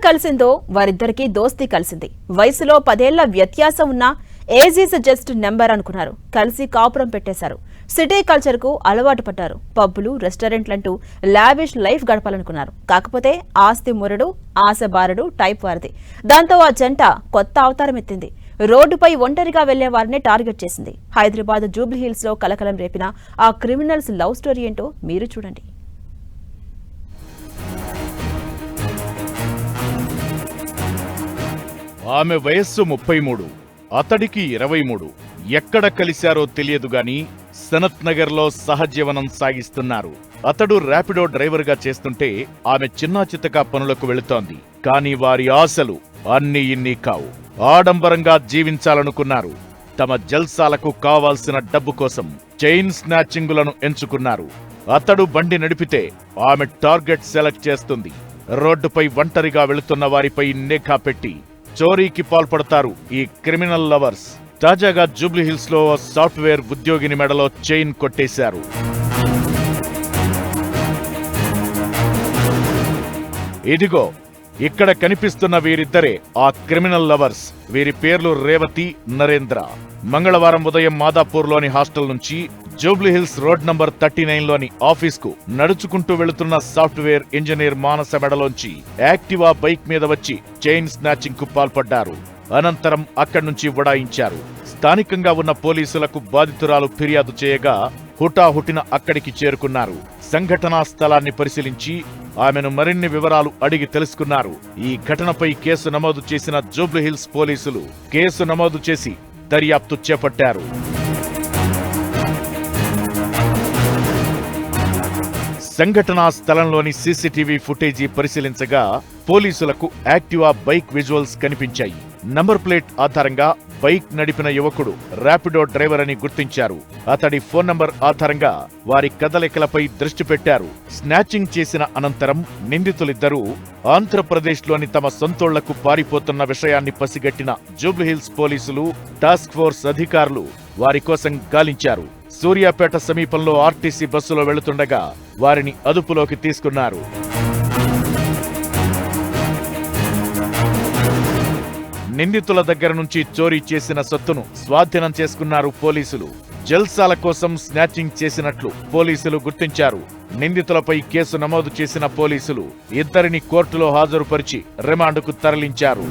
కలిసిందో వారిద్దరికీ దోస్తీ కలిసింది. వయసులో 10 ఏళ్ల వ్యత్యాసం ఉన్న ఏజ్ ఈజ్ జస్ట్ నెంబర్ అనుకున్నారు. కలిసి కాపురం పెట్టేశారు. సిటీ కల్చర్ కు అలవాటు పడ్డారు. పబ్బులు, రెస్టారెంట్లంటూ లావిష్ లైఫ్ గడపాలనుకున్నారు. కాకపోతే ఆస్తి మురడు, ఆశ బారడు టైప్ వారిది. దాంతో ఆ జంట కొత్త అవతారం ఎత్తింది. రోడ్డుపై ఒంటరిగా వెళ్లే వారిని టార్గెట్ చేసింది. హైదరాబాద్ జూబ్లీ హిల్స్ లో కలకలం రేపిన ఆ క్రిమినల్స్ లవ్ స్టోరీ ఏంటో మీరు చూడండి. ఆమె వయస్సు 33, అతడికి 23. ఎక్కడ కలిశారో తెలియదు గాని సనత్ నగర్ లో సహజీవనం సాగిస్తున్నారు. అతడు ర్యాపిడో డ్రైవర్ గా చేస్తుంటే ఆమె చిన్నా చితకా పనులకు వెళుతోంది. కాని వారి ఆశలు అన్నీ ఇన్ని కావు. ఆడంబరంగా జీవించాలనుకున్నారు. తమ జల్సాలకు కావాల్సిన డబ్బు కోసం చైన్ స్నాచింగులను ఎంచుకున్నారు. అతడు బండి నడిపితే ఆమె టార్గెట్ సెలెక్ట్ చేస్తుంది. రోడ్డుపై ఒంటరిగా వెళుతున్న వారిపై నిఘా పెట్టి చోరీకి పాల్పడతారు ఈ క్రిమినల్ లవర్స్. తాజాగా జూబ్లీ హిల్స్ లో సాఫ్ట్వేర్ ఉద్యోగిని మెడలో చైన్ కొట్టేశారు. ఇదిగో ఇక్కడ కనిపిస్తున్న వీరిద్దరే ఆ క్రిమినల్ లవర్స్. వీరి పేర్లు రేవతి, నరేంద్ర. మంగళవారం ఉదయం మాదాపూర్లోని హాస్టల్ నుంచి జూబ్లీ హిల్స్ రోడ్ నంబర్ 39లోని ఆఫీస్కు నడుచుకుంటూ వెళుతున్న సాఫ్ట్వేర్ ఇంజనీర్ మానస మెడలోంచి యాక్టివా బైక్ మీద వచ్చి చైన్ స్నాచింగ్ కు పాల్పడ్డారు. అనంతరం అక్కడి నుంచి ఉడాయించారు. స్థానికంగా ఉన్న పోలీసులకు బాధితురాలు ఫిర్యాదు చేయగా హుటాహుటిన అక్కడికి చేరుకున్నారు. సంఘటనా స్థలాన్ని పరిశీలించి ఆమెను మరిన్ని వివరాలు అడిగి తెలుసుకున్నారు. ఈ ఘటనపై కేసు నమోదు చేసిన జూబ్లీ హిల్స్ పోలీసులు కేసు నమోదు చేసి దర్యాప్తు చేపట్టారు. సంఘటనా స్థలంలోని సీసీటీవీ ఫుటేజీ పరిశీలించగా పోలీసులకు యాక్టివా బైక్ విజువల్స్ కనిపించాయి. నంబర్ ప్లేట్ ఆధారంగా బైక్ నడిపిన యువకుడు ర్యాపిడో డ్రైవర్ అని గుర్తించారు. అతడి ఫోన్ నంబర్ ఆధారంగా వారి కదలికలపై దృష్టి పెట్టారు. స్నాచింగ్ చేసిన అనంతరం నిందితులిద్దరూ ఆంధ్రప్రదేశ్లోని తమ సొంతోళ్లకు పారిపోతున్న విషయాన్ని పసిగట్టిన జూబ్లీ హిల్స్ పోలీసులు, టాస్క్ ఫోర్స్ అధికారులు వారి కోసం గాలించారు. సూర్యాపేట సమీపంలో ఆర్టీసీ బస్సులో వెళుతుండగా వారిని అదుపులోకి తీసుకున్నారు. నిందితుల దగ్గర నుంచి చోరీ చేసిన సొత్తును స్వాధీనం చేసుకున్నారు పోలీసులు. జల్సాల కోసం స్నాచింగ్ చేసినట్లు పోలీసులు గుర్తించారు. నిందితులపై కేసు నమోదు చేసిన పోలీసులు ఇద్దరిని కోర్టులో హాజరుపరిచి రిమాండ్కు తరలించారు.